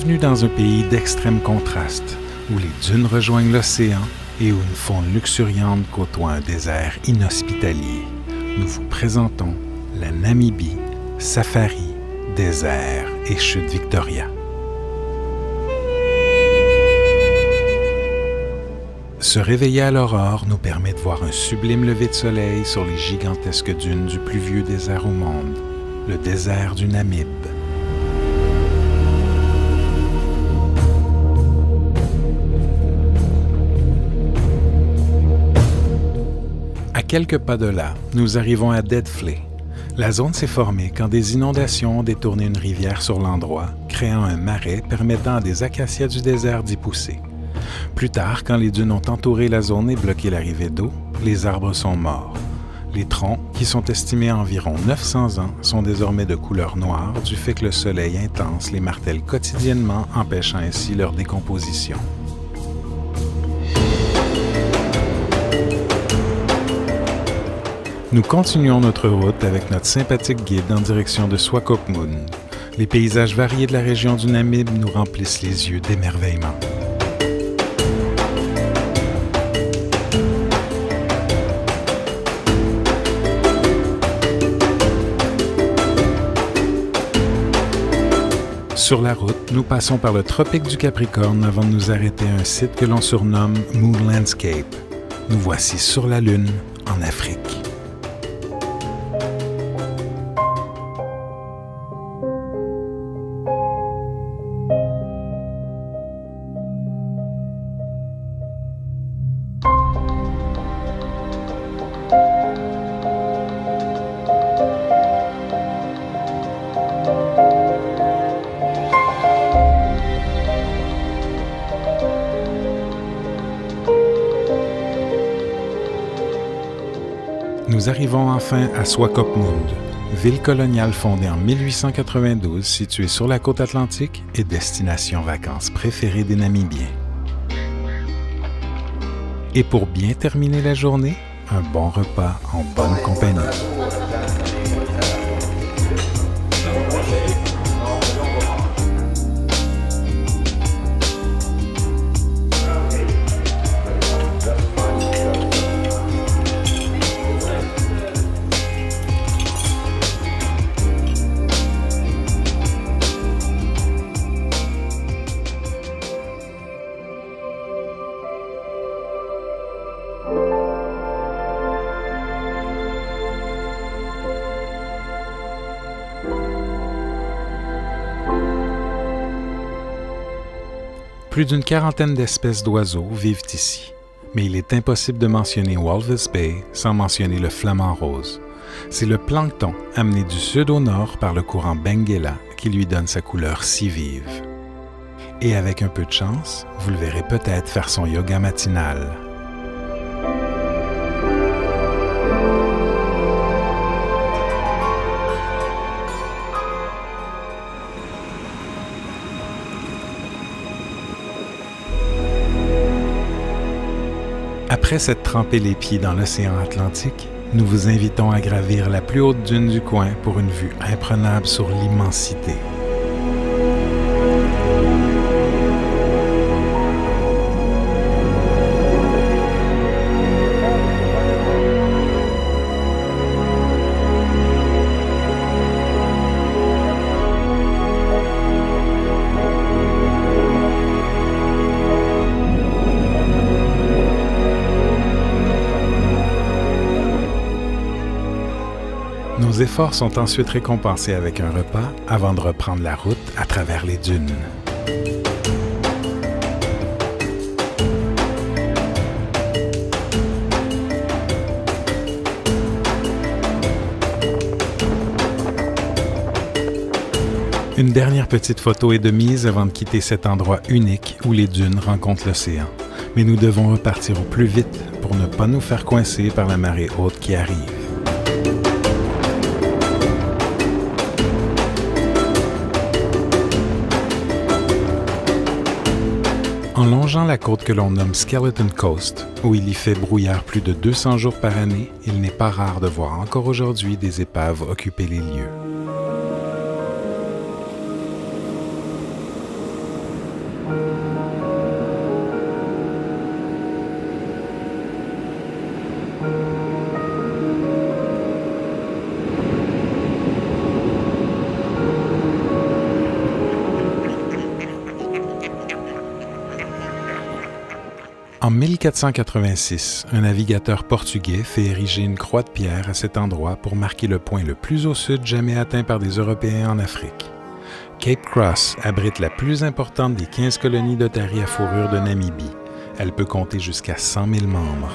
Bienvenue dans un pays d'extrême contraste, où les dunes rejoignent l'océan et où une faune luxuriante côtoie un désert inhospitalier. Nous vous présentons la Namibie, safari, désert et chute Victoria. Se réveiller à l'aurore nous permet de voir un sublime lever de soleil sur les gigantesques dunes du plus vieux désert au monde, le désert du Namib. À quelques pas de là, nous arrivons à Dead Flé. La zone s'est formée quand des inondations ont détourné une rivière sur l'endroit, créant un marais permettant à des acacias du désert d'y pousser. Plus tard, quand les dunes ont entouré la zone et bloqué l'arrivée d'eau, les arbres sont morts. Les troncs, qui sont estimés à environ 900 ans, sont désormais de couleur noire du fait que le soleil intense les martèle quotidiennement, empêchant ainsi leur décomposition. Nous continuons notre route avec notre sympathique guide en direction de Swakopmund. Les paysages variés de la région du Namib nous remplissent les yeux d'émerveillement. Sur la route, nous passons par le tropique du Capricorne avant de nous arrêter à un site que l'on surnomme Moon Landscape. Nous voici sur la Lune, en Afrique. Nous arrivons enfin à Swakopmund, ville coloniale fondée en 1892 située sur la côte atlantique et destination vacances préférée des Namibiens. Et pour bien terminer la journée, un bon repas en bonne compagnie. Plus d'une quarantaine d'espèces d'oiseaux vivent ici, mais il est impossible de mentionner Walvis Bay sans mentionner le flamant rose. C'est le plancton amené du sud au nord par le courant Benguela qui lui donne sa couleur si vive. Et avec un peu de chance, vous le verrez peut-être faire son yoga matinal. Après s'être trempé les pieds dans l'océan Atlantique, nous vous invitons à gravir la plus haute dune du coin pour une vue imprenable sur l'immensité. Nos efforts sont ensuite récompensés avec un repas avant de reprendre la route à travers les dunes. Une dernière petite photo est de mise avant de quitter cet endroit unique où les dunes rencontrent l'océan. Mais nous devons repartir au plus vite pour ne pas nous faire coincer par la marée haute qui arrive. En longeant la côte que l'on nomme Skeleton Coast, où il y fait brouillard plus de 200 jours par année, il n'est pas rare de voir encore aujourd'hui des épaves occuper les lieux. En 1486, un navigateur portugais fait ériger une croix de pierre à cet endroit pour marquer le point le plus au sud jamais atteint par des Européens en Afrique. Cape Cross abrite la plus importante des 15 colonies d'otaries à fourrure de Namibie. Elle peut compter jusqu'à 100 000 membres.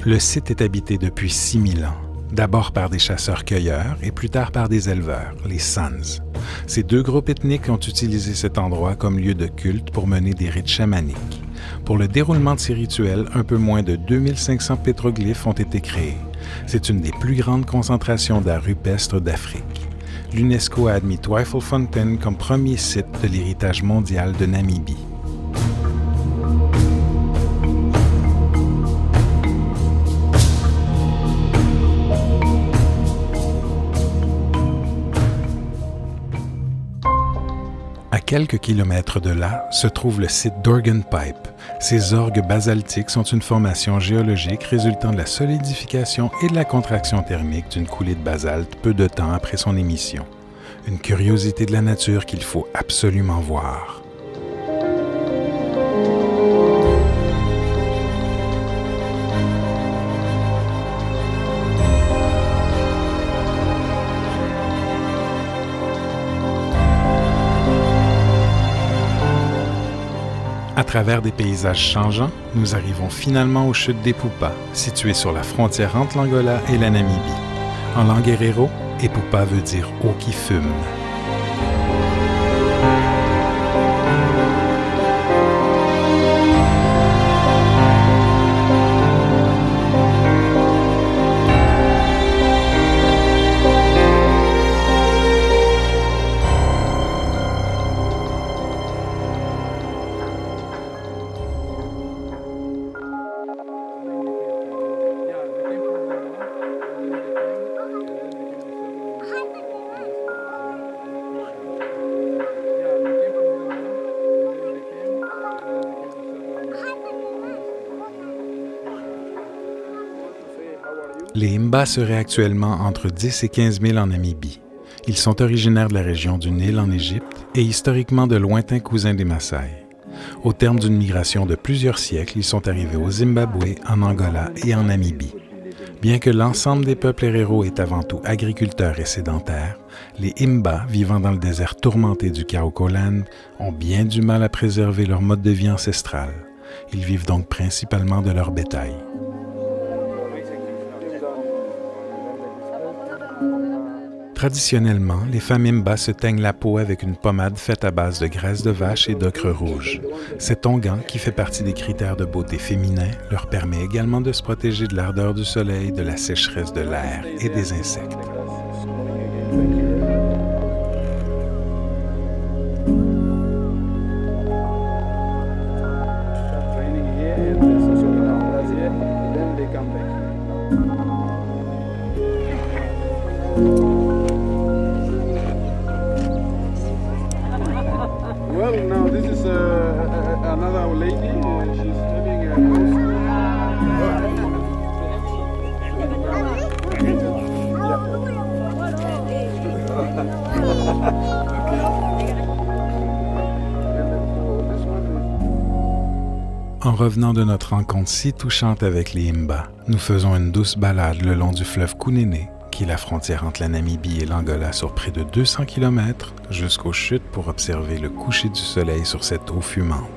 Le site est habité depuis 6000 ans, d'abord par des chasseurs-cueilleurs et plus tard par des éleveurs, les Sans. Ces deux groupes ethniques ont utilisé cet endroit comme lieu de culte pour mener des rites chamaniques. Pour le déroulement de ces rituels, un peu moins de 2500 pétroglyphes ont été créés. C'est une des plus grandes concentrations d'art rupestre d'Afrique. L'UNESCO a admis Tweefontein comme premier site de l'héritage mondial de Namibie. À quelques kilomètres de là se trouve le site d'Organ Pipe. Ces orgues basaltiques sont une formation géologique résultant de la solidification et de la contraction thermique d'une coulée de basalte peu de temps après son émission. Une curiosité de la nature qu'il faut absolument voir. À travers des paysages changeants, nous arrivons finalement aux chutes d'Epupa, situées sur la frontière entre l'Angola et la Namibie. En langue héréro, Epupa veut dire « eau qui fume ». Les Imba seraient actuellement entre 10 et 15 000 en Namibie. Ils sont originaires de la région du Nil en Égypte et historiquement de lointains cousins des Maasai. Au terme d'une migration de plusieurs siècles, ils sont arrivés au Zimbabwe, en Angola et en Namibie. Bien que l'ensemble des peuples héréros est avant tout agriculteurs et sédentaires, les Imba, vivant dans le désert tourmenté du Kaokoland, ont bien du mal à préserver leur mode de vie ancestral. Ils vivent donc principalement de leur bétail. Traditionnellement, les femmes Imba se teignent la peau avec une pommade faite à base de graisse de vache et d'ocre rouge. Cet onguent, qui fait partie des critères de beauté féminins, leur permet également de se protéger de l'ardeur du soleil, de la sécheresse de l'air et des insectes. Well, now this is another lady. She's having a En revenant de notre rencontre si touchante avec les Imba, nous faisons une douce balade le long du fleuve Kunene, qui est la frontière entre la Namibie et l'Angola sur près de 200 km, jusqu'aux chutes pour observer le coucher du soleil sur cette eau fumante.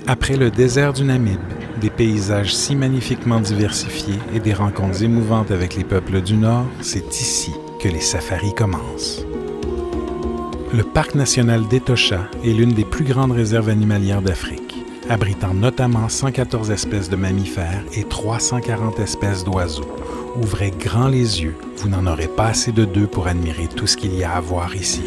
Après le désert du Namib, des paysages si magnifiquement diversifiés et des rencontres émouvantes avec les peuples du Nord, c'est ici que les safaris commencent. Le parc national d'Etosha est l'une des plus grandes réserves animalières d'Afrique. abritant notamment 114 espèces de mammifères et 340 espèces d'oiseaux. Ouvrez grand les yeux, vous n'en aurez pas assez de deux pour admirer tout ce qu'il y a à voir ici.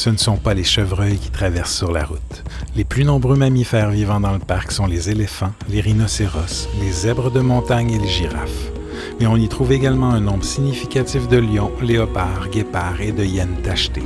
Ce ne sont pas les chevreuils qui traversent sur la route. Les plus nombreux mammifères vivant dans le parc sont les éléphants, les rhinocéros, les zèbres de montagne et les girafes. Mais on y trouve également un nombre significatif de lions, léopards, guépards et de hyènes tachetées.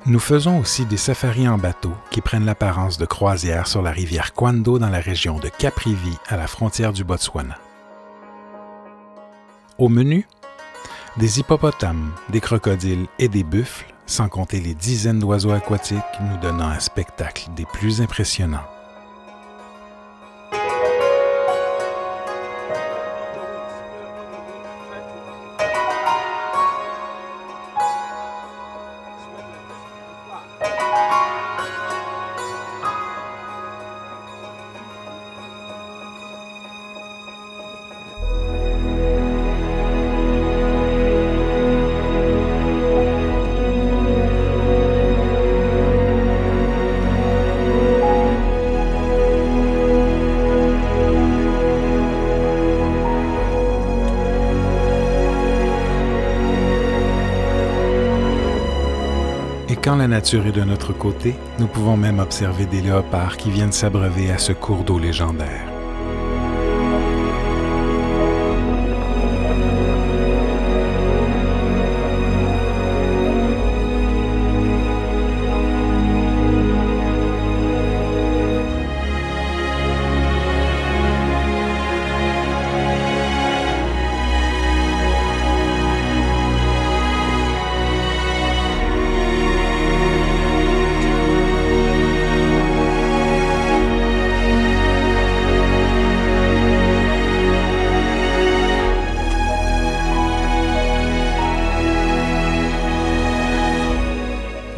Nous faisons aussi des safaris en bateau qui prennent l'apparence de croisières sur la rivière Kwando dans la région de Caprivi, à la frontière du Botswana. Au menu, des hippopotames, des crocodiles et des buffles, sans compter les dizaines d'oiseaux aquatiques nous donnant un spectacle des plus impressionnants. Quand la nature est de notre côté, nous pouvons même observer des léopards qui viennent s'abreuver à ce cours d'eau légendaire.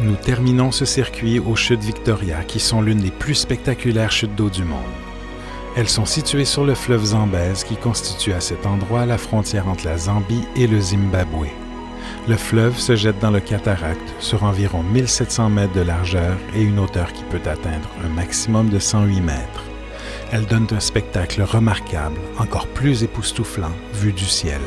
Nous terminons ce circuit aux chutes Victoria, qui sont l'une des plus spectaculaires chutes d'eau du monde. Elles sont situées sur le fleuve Zambèze, qui constitue à cet endroit la frontière entre la Zambie et le Zimbabwe. Le fleuve se jette dans le cataracte sur environ 1700 mètres de largeur et une hauteur qui peut atteindre un maximum de 108 mètres. Elles donnent un spectacle remarquable, encore plus époustouflant, vu du ciel.